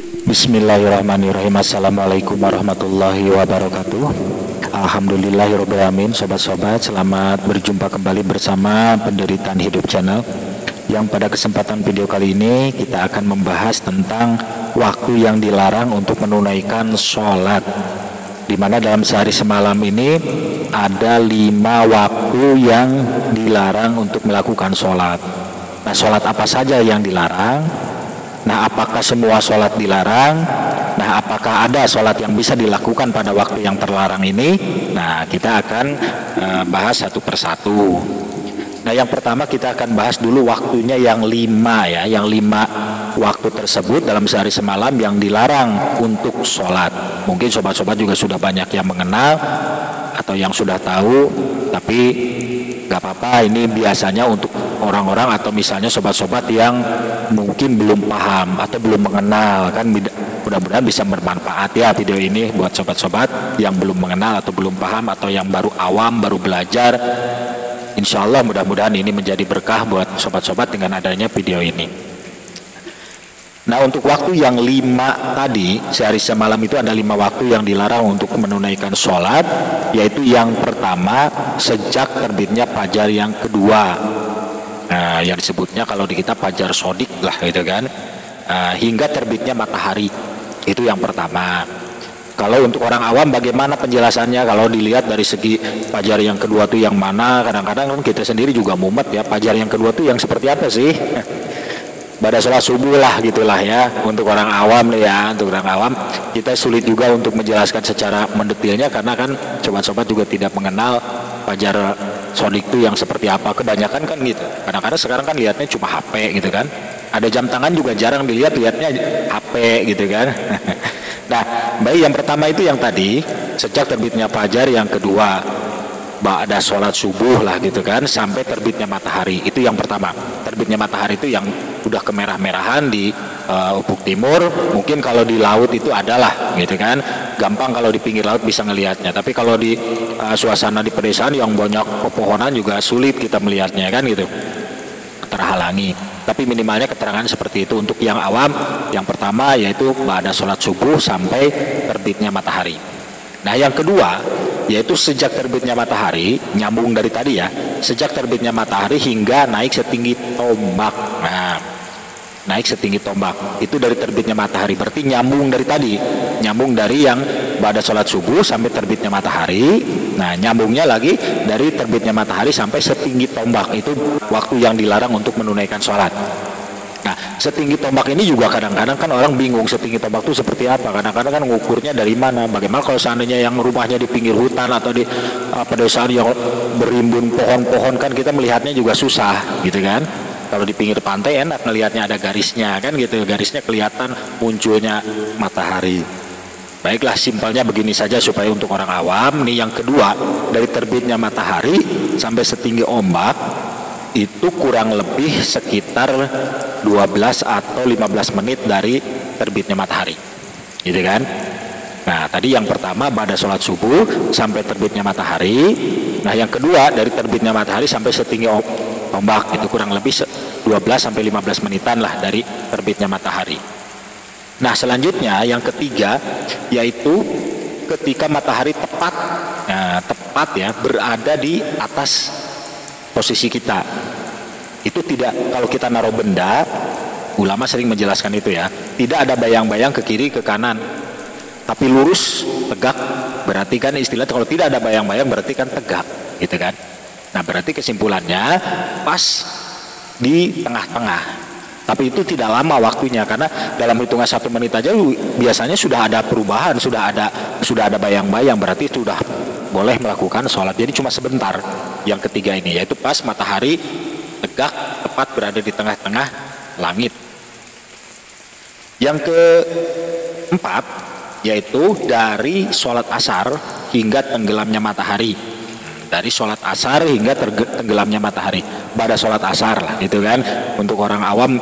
Bismillahirrahmanirrahim. Assalamualaikum warahmatullahi wabarakatuh. Alhamdulillahirrahmanirrahim. Sobat-sobat, selamat berjumpa kembali bersama Penderitaan Hidup Channel. Yang pada kesempatan video kali ini kita akan membahas tentang waktu yang dilarang untuk menunaikan sholat, dimana dalam sehari semalam ini ada 5 waktu yang dilarang untuk melakukan sholat. Nah, sholat apa saja yang dilarang? Nah, apakah semua sholat dilarang? Nah, apakah ada sholat yang bisa dilakukan pada waktu yang terlarang ini? Nah, kita akan bahas satu persatu. Nah, yang pertama kita akan bahas dulu waktunya yang 5 ya. Yang 5 waktu tersebut dalam sehari semalam yang dilarang untuk sholat. Mungkin sobat-sobat juga sudah banyak yang mengenal atau yang sudah tahu, tapi gak apa-apa, ini biasanya untuk orang-orang atau misalnya sobat-sobat yang mungkin belum paham atau belum mengenal, kan mudah-mudahan bisa bermanfaat ya video ini buat sobat-sobat yang belum mengenal atau belum paham atau yang baru awam, baru belajar. Insya Allah mudah-mudahan ini menjadi berkah buat sobat-sobat dengan adanya video ini. Nah, untuk waktu yang 5 tadi, sehari semalam itu ada 5 waktu yang dilarang untuk menunaikan sholat, yaitu yang pertama sejak terbitnya fajar yang kedua. Nah, yang disebutnya kalau di kita fajar sodik lah gitu kan, hingga terbitnya matahari, itu yang pertama. Kalau untuk orang awam bagaimana penjelasannya? Kalau dilihat dari segi fajar yang kedua tuh yang mana, kadang-kadang kan kita sendiri juga mumet ya, fajar yang kedua tuh yang seperti apa sih? Pada sholat subuh lah gitulah ya. Untuk orang awam nih ya, untuk orang awam kita sulit juga untuk menjelaskan secara mendetilnya karena kan sobat-sobat juga tidak mengenal fajar sodik itu yang seperti apa. Kebanyakan kan gitu. Kadang-kadang sekarang kan lihatnya cuma HP gitu kan. Ada jam tangan juga jarang dilihat, lihatnya HP gitu kan. Nah, baik, yang pertama itu yang tadi sejak terbitnya fajar, yang kedua ada sholat subuh lah gitu kan sampai terbitnya matahari, itu yang pertama. Terbitnya matahari itu yang udah kemerah-merahan di ufuk timur, mungkin kalau di laut itu adalah gitu kan, gampang kalau di pinggir laut bisa ngelihatnya, tapi kalau di suasana di pedesaan yang banyak pepohonan juga sulit kita melihatnya kan gitu, terhalangi. Tapi minimalnya keterangan seperti itu untuk yang awam. Yang pertama yaitu ada sholat subuh sampai terbitnya matahari. Nah, yang kedua yaitu sejak terbitnya matahari, nyambung dari tadi ya, sejak terbitnya matahari hingga naik setinggi tombak. Nah, naik setinggi tombak itu dari terbitnya matahari, berarti nyambung dari tadi, nyambung dari yang pada sholat subuh sampai terbitnya matahari. Nah, nyambungnya lagi dari terbitnya matahari sampai setinggi tombak, itu waktu yang dilarang untuk menunaikan sholat. Nah, setinggi tombak ini juga kadang-kadang kan orang bingung setinggi tombak itu seperti apa. Kadang-kadang kan ngukurnya dari mana. Bagaimana kalau seandainya yang rumahnya di pinggir hutan atau di pedesaan yang berimbun pohon-pohon, kan kita melihatnya juga susah gitu kan. Kalau di pinggir pantai enak melihatnya, ada garisnya kan gitu, garisnya kelihatan munculnya matahari. Baiklah, simpelnya begini saja supaya untuk orang awam. Nih yang kedua, dari terbitnya matahari sampai setinggi ombak itu kurang lebih sekitar 12 atau 15 menit dari terbitnya matahari gitu kan. Nah, tadi yang pertama pada sholat subuh sampai terbitnya matahari. Nah, yang kedua dari terbitnya matahari sampai setinggi ombak itu kurang lebih 12 sampai 15 menitan lah dari terbitnya matahari. Nah, selanjutnya yang ketiga yaitu ketika matahari tepat, nah, tepat ya berada di atas posisi kita. Itu tidak, kalau kita naruh benda, ulama sering menjelaskan itu ya, tidak ada bayang-bayang ke kiri ke kanan, tapi lurus tegak, berarti kan istilah kalau tidak ada bayang-bayang berarti kan tegak gitu kan. Nah, berarti kesimpulannya pas di tengah-tengah. Tapi itu tidak lama waktunya, karena dalam hitungan 1 menit aja biasanya sudah ada perubahan, sudah ada bayang-bayang, berarti sudah boleh melakukan sholat. Jadi cuma sebentar. Yang ketiga ini yaitu pas matahari tegak tepat berada di tengah-tengah langit. Yang keempat yaitu dari sholat asar hingga tenggelamnya matahari. Dari sholat asar hingga tenggelamnya matahari, pada sholat asar lah gitu kan. Untuk orang awam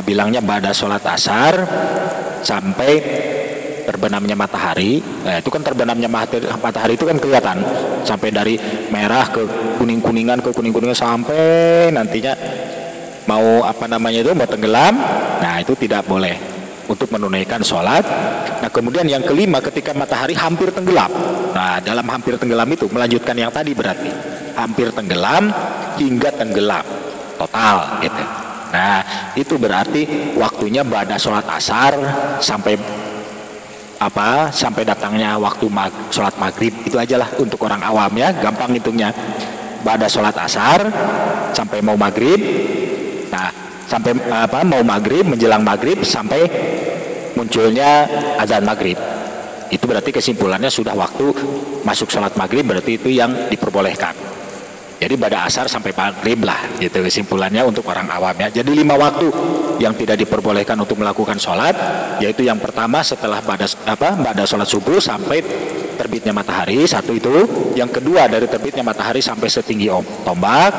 bilangnya pada sholat asar sampai terbenamnya matahari. Nah, itu kan terbenamnya matahari itu kan kelihatan sampai dari merah ke kuning-kuningan sampai nantinya mau mau tenggelam. Nah, itu tidak boleh. untuk menunaikan sholat. Nah kemudian yang kelima, ketika matahari hampir tenggelam. Nah dalam hampir tenggelam itu melanjutkan yang tadi, berarti hampir tenggelam hingga tenggelam total gitu. Nah itu berarti waktunya ba'da sholat asar sampai sampai datangnya waktu sholat maghrib. Itu aja lah untuk orang awam ya, gampang hitungnya. Ba'da sholat asar sampai mau maghrib. Nah sampai mau maghrib, menjelang maghrib sampai munculnya azan maghrib. Itu berarti kesimpulannya sudah waktu masuk sholat maghrib, berarti itu yang diperbolehkan. Jadi ba'da asar sampai maghrib lah, gitu kesimpulannya untuk orang awam ya. Jadi 5 waktu yang tidak diperbolehkan untuk melakukan sholat, yaitu yang pertama setelah ba'da sholat subuh sampai terbitnya matahari, satu itu. Yang kedua dari terbitnya matahari sampai setinggi tombak.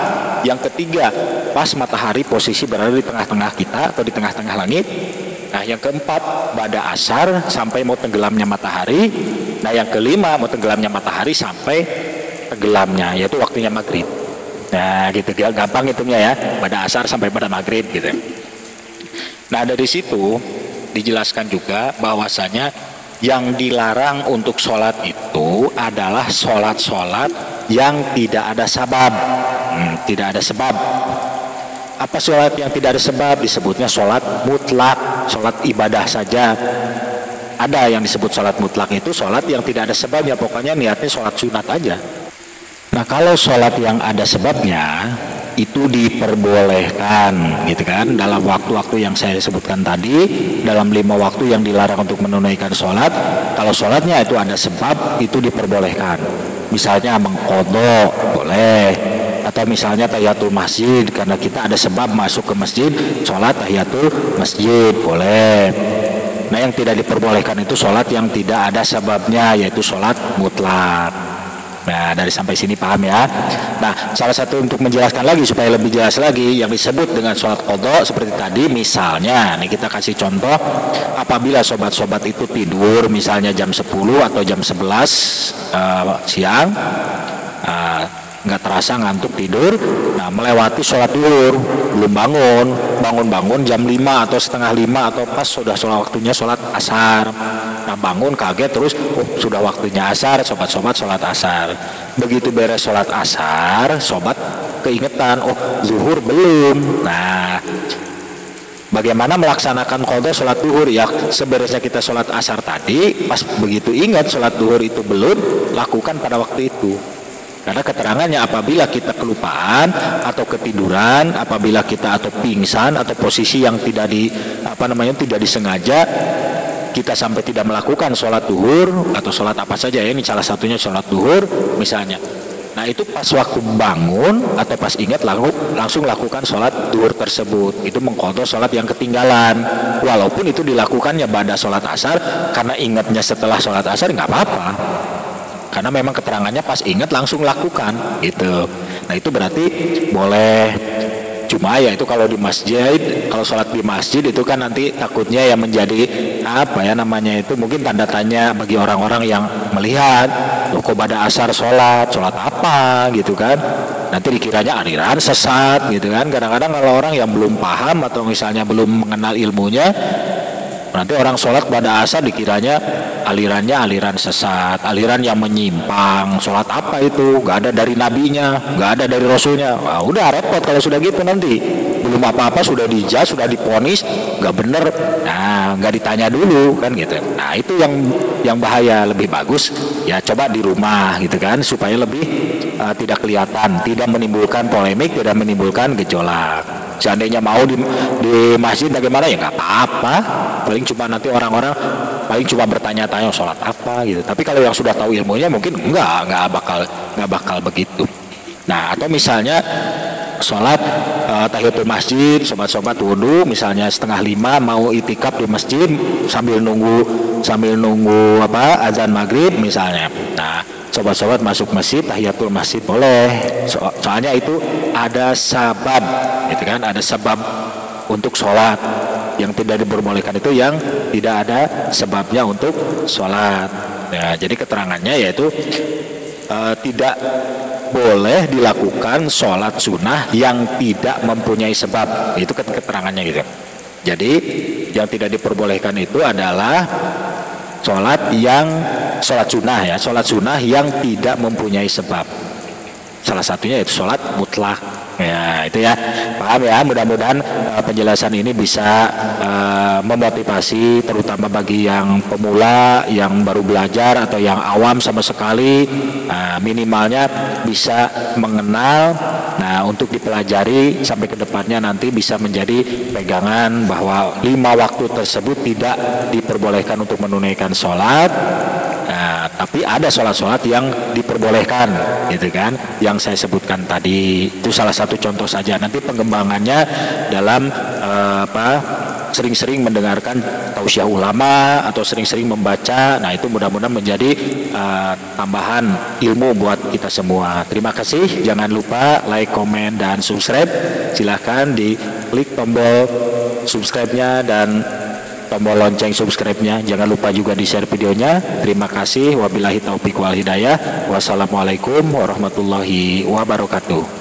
Yang ketiga pas matahari posisi berada di tengah-tengah kita atau di tengah-tengah langit. Nah yang keempat ba'da asar sampai mau tenggelamnya matahari. Nah yang kelima mau tenggelamnya matahari sampai tenggelamnya, yaitu waktunya maghrib. Nah gitu, gampang hitungnya ya, ba'da asar sampai ba'da maghrib gitu. Nah dari situ dijelaskan juga bahwasanya yang dilarang untuk sholat itu adalah sholat-sholat yang tidak ada sebab. Tidak ada sebab. Apa sholat yang tidak ada sebab? Disebutnya sholat mutlak, sholat ibadah saja. Ada yang disebut sholat mutlak itu sholat yang tidak ada sebabnya, pokoknya niatnya sholat sunat aja. Nah kalau sholat yang ada sebabnya itu diperbolehkan gitu kan, dalam waktu-waktu yang saya sebutkan tadi, dalam 5 waktu yang dilarang untuk menunaikan sholat. Kalau sholatnya itu ada sebab, itu diperbolehkan. Misalnya mengqadha boleh, atau misalnya tahiyatul masjid, karena kita ada sebab masuk ke masjid, sholat tahiyatul masjid boleh. Nah yang tidak diperbolehkan itu sholat yang tidak ada sebabnya, yaitu sholat mutlak. Nah dari sampai sini paham ya. Nah salah satu untuk menjelaskan lagi supaya lebih jelas lagi yang disebut dengan sholat qadha seperti tadi, misalnya nih kita kasih contoh, apabila sobat-sobat itu tidur misalnya jam 10 atau jam 11 siang, nggak terasa ngantuk tidur, nah melewati sholat duhur, belum bangun jam 5 atau setengah 5 atau pas sudah waktunya sholat asar. Nah bangun kaget terus, sudah waktunya asar, sobat-sobat sholat asar. Begitu beres sholat asar, sobat keingetan, zuhur belum. Nah bagaimana melaksanakan qadha sholat duhur? Ya sebenarnya kita sholat asar tadi, pas begitu ingat sholat duhur itu belum, lakukan pada waktu itu. Karena keterangannya apabila kita kelupaan atau ketiduran, apabila kita atau pingsan atau posisi yang tidak disengaja, kita sampai tidak melakukan sholat duhur atau sholat apa saja ya, ini salah satunya sholat duhur misalnya. Nah itu pas waktu bangun atau pas ingat langsung lakukan sholat duhur tersebut, itu mengqadha sholat yang ketinggalan. Walaupun itu dilakukannya ba'da sholat asar, karena ingatnya setelah sholat asar nggak apa-apa. Karena memang keterangannya pas ingat langsung lakukan gitu. Nah itu berarti boleh. Cuma ya itu kalau di masjid, kalau sholat di masjid itu kan nanti takutnya ya menjadi itu mungkin tanda tanya bagi orang-orang yang melihat, kok pada asar sholat apa gitu kan. Nanti dikiranya aliran sesat gitu kan. Kadang-kadang kalau orang yang belum paham atau misalnya belum mengenal ilmunya, nanti orang sholat pada asar dikiranya alirannya aliran sesat, aliran yang menyimpang. Sholat apa itu? Gak ada dari nabinya, gak ada dari rasulnya. Wah, udah repot kalau sudah gitu, nanti belum apa-apa sudah dijaz, sudah diponis gak bener. Nah gak ditanya dulu kan gitu. Nah itu yang bahaya. Lebih bagus ya coba di rumah gitu kan, supaya lebih tidak kelihatan, tidak menimbulkan polemik, tidak menimbulkan gejolak. Seandainya mau di masjid bagaimana ya nggak apa-apa, paling cuma nanti orang-orang paling cuma bertanya-tanya sholat apa gitu. Tapi kalau yang sudah tahu ilmunya mungkin nggak bakal begitu. Nah atau misalnya sholat tahiyatul masjid, sobat-sobat wudhu misalnya setengah 5 mau itikaf di masjid sambil nunggu azan maghrib misalnya. Nah sobat-sobat masuk masjid, tahiyatul masjid boleh. Soalnya itu ada sabab, gitu kan? Ada sebab untuk sholat. Yang tidak diperbolehkan itu yang tidak ada sebabnya untuk sholat. Ya, jadi keterangannya yaitu tidak boleh dilakukan sholat sunnah yang tidak mempunyai sebab. Itu keterangannya gitu. Jadi yang tidak diperbolehkan itu adalah sholat sunnah ya, sholat sunnah yang tidak mempunyai sebab. Salah satunya yaitu sholat mutlak. Ya, itu ya, paham ya. Mudah-mudahan penjelasan ini bisa memotivasi, terutama bagi yang pemula, yang baru belajar atau yang awam sama sekali. Minimalnya bisa mengenal. Nah, untuk dipelajari sampai ke depannya nanti bisa menjadi pegangan bahwa 5 waktu tersebut tidak diperbolehkan untuk menunaikan sholat. Nah, tapi ada sholat-sholat yang diperbolehkan, gitu kan? Yang saya sebutkan tadi itu salah satu contoh saja. Nanti pengembangannya dalam sering-sering mendengarkan tausiah ulama atau sering-sering membaca. Nah, itu mudah-mudahan menjadi tambahan ilmu buat kita semua. Terima kasih. Jangan lupa like, komen, dan subscribe. Silahkan diklik tombol subscribe-nya dan tombol lonceng subscribe-nya. Jangan lupa juga di share videonya. Terima kasih. Wabillahi taufiq wal hidayah. Wassalamualaikum warahmatullahi wabarakatuh.